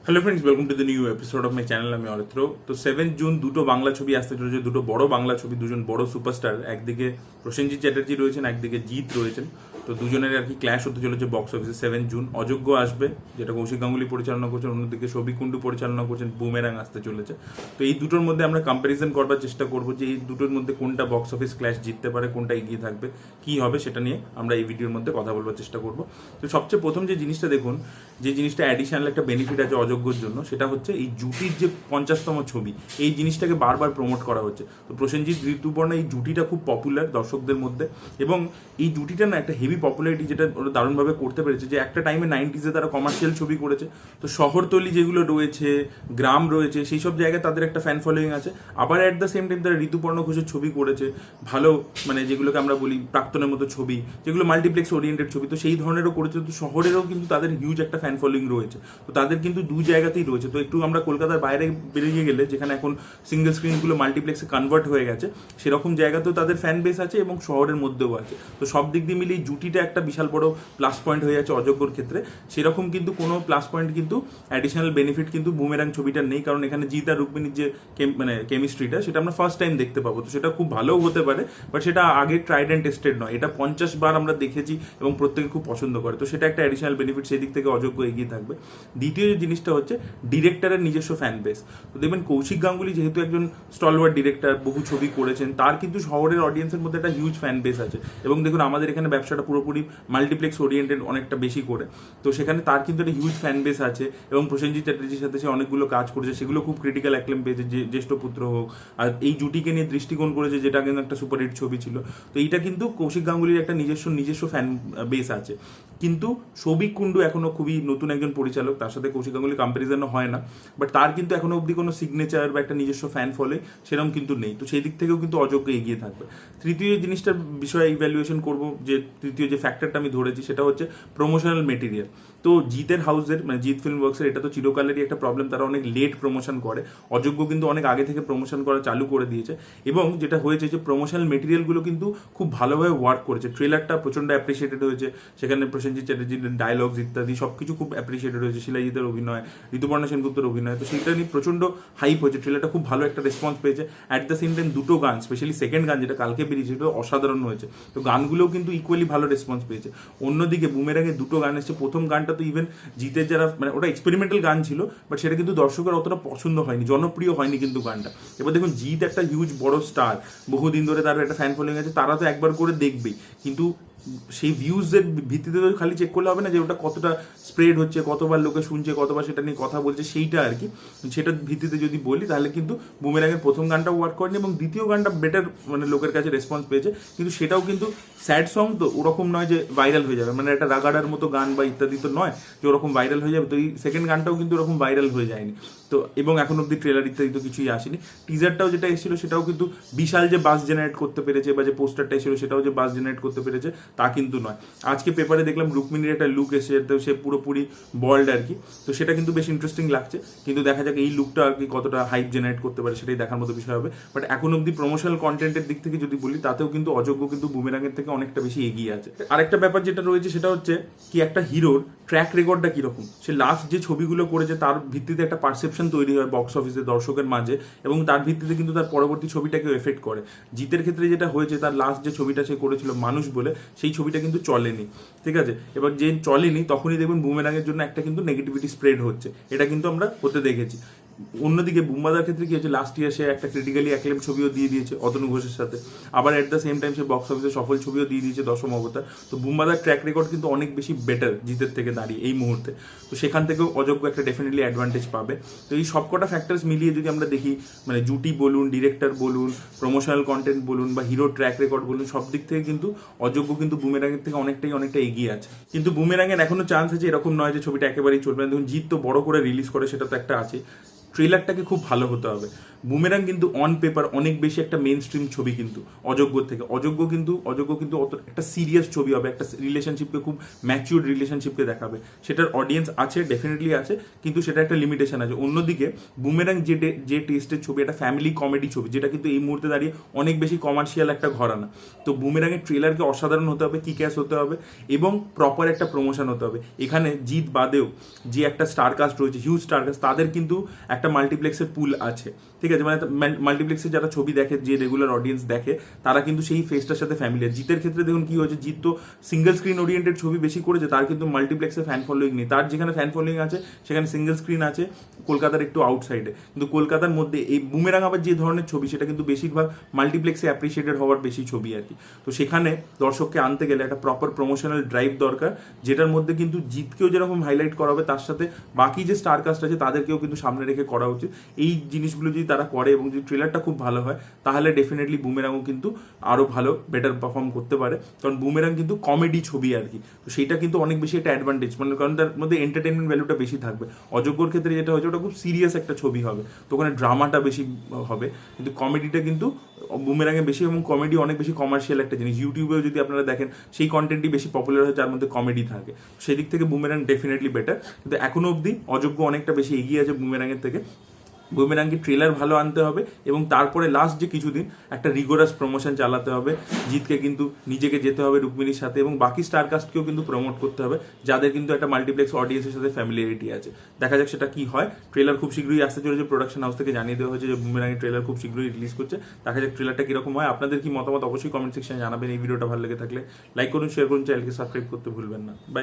Hello friends, welcome to the new episode of my channel. আমি অরিত্র। তো 7 June দুটো বাংলা ছবি আসতে চলেছে, দুটো বড় বাংলা ছবি, দুজন বড় সুপারস্টার। একদিকে প্রসেনজিৎ চ্যাটার্জি রয়েছেন, একদিকে জিৎ রয়েছেন। তো দুজনের আর কি ক্ল্যাশ হতে চলেছে বক্স অফিসে 7 জুন। অযোগ্য আসবে, যেটা কৌশিক গাঙ্গুলি পরিচালনা করছেন, অন্যদিকে সবি কুন্ডু পরিচালনা করছেন, বুমেরাং আসতে চলেছে। তো এই দুটোর মধ্যে আমরা কম্প্যারিজন করবার চেষ্টা করবো যে এই দুটোর মধ্যে কোনটা বক্স অফিস ক্ল্যাশ জিততে পারে, কোনটা এগিয়ে থাকবে, কি হবে সেটা নিয়ে আমরা এই ভিডিওর মধ্যে কথা বলবার চেষ্টা করবো। তো সবচেয়ে প্রথম যে জিনিসটা দেখুন, যে জিনিসটা অ্যাডিশনাল একটা বেনিফিট আছে অযোগ্যর জন্য, সেটা হচ্ছে এই জুটির যে 50তম ছবি, এই জিনিসটাকে বারবার প্রমোট করা হচ্ছে। তো প্রসেনজিৎ ঋতুপর্ণা এই জুটিটা খুব পপুলার দর্শকদের মধ্যে, এবং এই জুটিটা না একটা হেভি পপুলারিটি, যেটা ওরা দারুণভাবে করতে পেরেছে। যে একটা টাইমে 90s তারা কমার্শিয়াল ছবি করেছে, তো শহরতলি যেগুলো রয়েছে, গ্রাম রয়েছে, সেই সব জায়গায় তাদের একটা ফ্যান ফলোয়িং আছে। আবার অ্যাট দ্য সেম টাইম তারা ঋতুপর্ণ ঘোষের ছবি করেছে, ভালো মানে যেগুলোকে আমরা বলি প্রাক্তনের মতো ছবি, যেগুলো মাল্টিপ্লেক্স ওরিয়েন্টেড ছবি, তো সেই ধরনেরও করেছে। তো শহরেরও কিন্তু তাদের হিউজ একটা ফ্যান ফলোয়িং রয়েছে। তো তাদের কিন্তু দুই জায়গাতেই রয়েছে। তো একটু আমরা কলকাতার বাইরে বেরিয়ে গেলে, যেখানে এখন সিঙ্গেল স্ক্রিনগুলো মাল্টিপ্লেক্সে কনভার্ট হয়ে গেছে, সেরকম জায়গাতেও তাদের ফ্যান বেস আছে এবং শহরের মধ্যেও আছে। তো সব দিক দিয়ে মিলিয়ে জুটিটা একটা বিশাল বড় প্লাস পয়েন্ট হয়ে যাচ্ছে অযোগ্যর ক্ষেত্রে। সেরকম কিন্তু কোনো প্লাস পয়েন্ট কিন্তু অ্যাডিশনাল বেনিফিট কিন্তু বুমেরাং ছবিটার নেই, কারণ এখানে জিৎ আর রুক্মিণীর যে মানে কেমিস্ট্রিটা, সেটা আমরা ফার্স্ট টাইম দেখতে পাবো। তো সেটা খুব ভালোও হতে পারে, বাট সেটা আগে ট্রাইড অ্যান্ড টেস্টেড নয়। এটা 50 বার আমরা দেখেছি এবং প্রত্যেকে খুব পছন্দ করে। তো সেটা একটা অ্যাডিশনাল বেনিফিট, সেদিক থেকে অযোগ্য এগিয়ে থাকবে। দ্বিতীয় যে জিনিসটা হচ্ছে ডিরেক্টরের নিজস্ব ফ্যান বেস। তো দেখবেন কৌশিক গাঙ্গুলি যেহেতু একজন স্টলওয়ার্ড ডিরেক্টর, বহু ছবি করেছেন, তার কিন্তু শহরের অডিয়েন্সের মধ্যে একটা হিউজ ফ্যান বেস আছে। এবং দেখুন আমাদের এখানে ব্যবসাটা পুরোপুরি মাল্টিপ্লেক্স ওরিয়েন্টেড অনেকটা বেশি করে, তো সেখানে তার কিন্তু একটা হিউজ ফ্যান বেস আছে। এবং প্রসেনজিৎ চ্যাটার্জির সাথে সে অনেকগুলো কাজ করেছে, সেগুলো খুব ক্রিটিক্যাল অ্যাক্লেম পেয়েছে, যে জ্যেষ্ঠপুত্র হোক, আর এই জুটিকে নিয়ে দৃষ্টিকোণ করেছে, যেটা কিন্তু একটা সুপারহিট ছবি ছিল। তো এইটা কিন্তু কৌশিক গাঙ্গুলির একটা নিজস্ব ফ্যান বেস আছে। কিন্তু সৌভিক কুন্ডু এখনো খুবই নতুন একজন পরিচালক, তার সাথে কৌশিক গাঙ্গুলি কম্পারিজনও হয় না, বাট তার কিন্তু এখনো অবধি কোনো সিগনেচার বা একটা নিজস্ব ফ্যান ফলোয়িং সেরকম কিন্তু নেই। তো সেই দিক থেকেও কিন্তু অযোগ্য এগিয়ে থাকবে। তৃতীয় জিনিসটার বিষয়ে ইভ্যালুয়েশন করবো, যে তৃতীয় যে ফ্যাক্টরটা আমি ধরেছি, সেটা হচ্ছে প্রমোশনাল মেটেরিয়াল। তো জিতের হাউসের মানে জিৎ ফিল্ম ওয়ার্কসের এটা তো চিরকালেরই একটা প্রবলেম, তারা অনেক লেট প্রমোশন করে। অযোগ্য কিন্তু অনেক আগে থেকে প্রমোশন করা চালু করে দিয়েছে, এবং যেটা হয়েছে যে প্রমোশনাল মেটেরিয়ালগুলো কিন্তু খুব ভালোভাবে ওয়ার্ক করেছে। ট্রেলারটা প্রচণ্ড অ্যাপ্রিসিয়েটেড হয়েছে, সেখানে প্রসেনজিৎ চ্যাটার্জির ডায়লগস ইত্যাদি সব কিছু খুব অ্যাপ্রিসিয়েটেড হয়েছে, শিলাজিতের অভিনয়, ঋতুপর্ণা সেনগুপ্তের অভিনয়। তো সেইটা নিয়ে প্রচণ্ড হাইপ হয়েছে, ট্রেলারটা খুব ভালো একটা রেসপন্স পেয়েছে। অ্যাট দ্য সেম টাইম দুটো গান, স্পেশালি সেকেন্ড গান যেটা কালকে বেরিয়েছে, সেটা অসাধারণ হয়েছে। তো গানগুলোও কিন্তু ইকুয়ালি ভালো রেসপন্স পেয়েছে। অন্যদিকে বুমেরাঙে দুটো গান এসেছে। প্রথম গানটা তো ইভেন জিতের যারা মানে ওটা এক্সপেরিমেন্টাল গান ছিল, বাট সেটা কিন্তু দর্শকের অতটা পছন্দ হয়নি, জনপ্রিয় হয়নি কিন্তু গানটা। এবার দেখুন জিৎ একটা হিউজ বড় স্টার, বহুদিন ধরে তার একটা ফ্যান ফলোয়িং আছে, তারা তো একবার করে দেখবেই। কিন্তু সেই ভিউজের ভিত্তিতে তো খালি চেক করলে হবে না যে ওটা কতটা স্প্রেড হচ্ছে, কতবার লোকে শুনছে, কতবার সেটা নিয়ে কথা বলছে, সেইটা আর কি। সেটার ভিত্তিতে যদি বলি, তাহলে কিন্তু বুমেরাঙের প্রথম গানটা ওয়ার্ক করেনি, এবং দ্বিতীয় গানটা বেটার মানে লোকের কাছে রেসপন্স পেয়েছে। কিন্তু সেটাও কিন্তু স্যাড সং, তো ওরকম নয় যে ভাইরাল হয়ে যাবে, মানে একটা রাগাডার মতো গান বা ইত্যাদি তো নয় যে ওরকম ভাইরাল হয়ে যাবে। তো এই সেকেন্ড গানটাও কিন্তু ওরকম ভাইরাল হয়ে যায়নি। তো এবং এখন অব্দি ট্রেলার ইত্যাদি তো কিছুই আসেনি। টিজারটাও যেটা এসেছিল, সেটাও কিন্তু বিশাল যে বাস জেনারেট করতে পেরেছে, বা যে পোস্টারটা এসেছিল সেটাও যে বাস জেনারেট করতে পেরেছে তা কিন্তু নয়। আজকে পেপারে দেখলাম রুক্মিণীর একটা লুক এসে, তো সে পুরোপুরি বল্ড আর কি। তো সেটা কিন্তু বেশ ইন্টারেস্টিং লাগছে, কিন্তু দেখা যাক এই লুকটা আর কি কতটা হাইপ জেনারেট করতে পারে, সেটাই দেখার মতো বিষয় হবে। বাট এখন অব্দি প্রমোশনাল কন্টেন্টের দিক থেকে যদি বলি, তাতেও কিন্তু অযোগ্য কিন্তু বুমেরাঙের থেকে অনেকটা বেশি এগিয়ে আছে। আরেকটা ব্যাপার যেটা রয়েছে, সেটা হচ্ছে কি একটা হিরোর ট্র্যাক রেকর্ডটা কিরকম, সে লাস্ট যে ছবিগুলো করেছে তার ভিত্তিতে একটা পারসেপশন তৈরি হয় বক্স অফিসে দর্শকের মাঝে, এবং তার ভিত্তিতে কিন্তু তার পরবর্তী ছবিটাকেও এফেক্ট করে। জিতের ক্ষেত্রে যেটা হয়েছে, তার লাস্ট যে ছবিটা সে করেছিল মানুষ বলে, সেই ছবিটা কিন্তু চলেনি, ঠিক আছে। এবার যে চলেনি, তখনই দেখবেন বুমেরাঙের জন্য একটা কিন্তু নেগেটিভিটি স্প্রেড হচ্ছে, এটা কিন্তু আমরা হতে দেখেছি। অন্যদিকে বুম্বাদার ক্ষেত্রে কি হচ্ছে, লাস্ট ইয়ার সে একটা ক্রিটিক্যালি অ্যাক্লেম ছবিও দিয়ে দিয়েছে অতনু ঘোষের সাথে, আবার at the same time say box অফিসে সফল ছবিও দিয়ে দিয়েছে দশম অবতার। তো বুম্বাদার ট্র্যাক রেকর্ড কিন্তু অনেক বেশি বেটার জিতের থেকে দাঁড়িয়ে এই মুহূর্তে। তো সেখান থেকেও অযোগ্য একটা ডেফিনেটলি অ্যাডভান্টেজ পাবে। তো এই সবকটা ফ্যাক্টরস মিলিয়ে যদি আমরা দেখি, মানে জুটি বলুন, ডিরেক্টর বলুন, প্রমোশনাল কন্টেন্ট বলুন, বা হিরো ট্র্যাক রেকর্ড বলুন, সব দিক থেকে কিন্তু অযোগ্য কিন্তু বুমেরাঙের থেকে অনেকটা এগিয়ে আছে। কিন্তু বুমেরাঙের এখনো চান্স আছে, এরকম নয় যে ছবিটা একেবারেই চলবে না। দেখুন জিত তো বড় করে রিলিজ করে, সেটা তো একটা আছে। ট্রেলারটাকে খুব ভালো হতে হবে। বুমেরাং কিন্তু অন পেপার অনেক বেশি একটা মেন স্ট্রিম ছবি, কিন্তু অযোগ্যর থেকে অযোগ্য কিন্তু অত একটা সিরিয়াস ছবি হবে, একটা রিলেশনশিপকে খুব ম্যাচিউর রিলেশনশিপকে দেখাবে। সেটার অডিয়েন্স আছে, ডেফিনেটলি আছে, কিন্তু সেটা একটা লিমিটেশন আছে। অন্যদিকে বুমেরাং যে টেস্টের ছবি, একটা ফ্যামিলি কমেডি ছবি, যেটা কিন্তু এই মুহূর্তে দাঁড়িয়ে অনেক বেশি কমার্শিয়াল একটা ঘরানা। তো বুমেরাংয়ের ট্রেলারকে অসাধারণ হতে হবে, কিক-অ্যাস হতে হবে এবং প্রপার একটা প্রমোশন হতে হবে। এখানে জিৎ বাদেও যে একটা স্টার কাস্ট রয়েছে, হিউজ স্টার কাস্ট, তাদের কিন্তু একটা মাল্টিপ্লেক্সের পুল আছে, ঠিক আছে? মানে মাল্টিপ্লেক্সে যারা ছবি দেখে, যে রেগুলার অডিয়েন্স দেখে, তারা কিন্তু সেই ফেসটার সাথে ফ্যামিলিয়ার। জিতের ক্ষেত্রে দেখুন কি হয়েছে, জিৎ তো সিঙ্গেল স্ক্রিন ওরিয়েন্টেড ছবি বেশি করেছে, তার কিন্তু মাল্টিপ্লেক্সে ফ্যান ফলোয়িং নেই। তার যেখানে ফ্যান ফলোয়িং আছে সেখানে সিঙ্গেল স্ক্রিন আছে, কলকাতার একটু আউটসাইডে। কিন্তু কলকাতার মধ্যে এই বুমেরাং আবার যে ধরনের ছবি, সেটা কিন্তু বেশিরভাগ মাল্টিপ্লেক্সে অ্যাপ্রিসিয়েটেড হওয়ার বেশি ছবি আর কি। তো সেখানে দর্শককে আনতে গেলে একটা প্রপার প্রমোশনাল ড্রাইভ দরকার, যেটার মধ্যে কিন্তু জিতকেও যেরকম হাইলাইট করা হবে, তার সাথে বাকি যে স্টার কাস্ট আছে তাদেরকেও কিন্তু সামনে রেখে করা উচিত। এই জিনিসগুলো যদি তারা করে এবং যদি ট্রেলারটা খুব ভালো হয়, তাহলে ডেফিনেটলি বুমেরাংও কিন্তু আরও ভালো বেটার পারফর্ম করতে পারে। কারণ বুমেরাং কিন্তু কমেডি ছবি আর কি, তো সেইটা কিন্তু অনেক বেশি একটা অ্যাডভান্টেজ, মানে কারণ তার মধ্যে এন্টারটেনমেন্ট ভ্যালুটা বেশি থাকবে। অযোগ্যর ক্ষেত্রে যেটা হয়েছে, ওটা খুব সিরিয়াস একটা ছবি হবে, তো ওখানে ড্রামাটা বেশি হবে, কিন্তু কমেডিটা কিন্তু বুমেরাঙে বেশি, এবং কমেডি অনেক বেশি কমার্শিয়াল একটা জিনিস। ইউটিউবেও যদি আপনারা দেখেন, সেই কন্টেন্টই বেশি পপুলার হয় যার মধ্যে কমেডি থাকে। সেদিক থেকে বুমেরাং ডেফিনেটলি বেটার, কিন্তু এখনো অবধি অযোগ্য অনেকটা বেশি এগিয়ে আছে বুমেরাঙের থেকে। বুমেরাংকে ট্রেলার ভালো আনতে হবে এবং তারপরে লাস্ট যে কিছুদিন একটা রিগোরাস প্রমোশন চালাতে হবে। জিতকে কিন্তু নিজেকে যেতে হবে রুক্মিণীর সাথে, এবং বাকি স্টার কাস্টকেও কিন্তু প্রমোট করতে হবে, যাদের কিন্তু একটা মাল্টিপ্লেক্স অডিয়েন্সের সাথে ফ্যামিলিয়ারিটি আছে। দেখা যাক সেটা কি হয়। ট্রেলার খুব শীঘ্রই আসতে চলেছে, প্রোডাকশন হাউস থেকে জানিয়ে দেওয়া হয়েছে যে বুমেরাংয়ের ট্রেলার খুব শীঘ্রই রিলিজ করছে। দেখা যাক ট্রেলারটা কিরকম হয়। আপনাদের কি মতামত অবশ্যই কমেন্ট সেকশনে জানাবেন। এই ভিডিওটা ভালো লেগে থাকলে লাইক করুন, শেয়ার করুন, চ্যানেলকে সাবস্ক্রাইব করতে ভুলবেন না। বাই।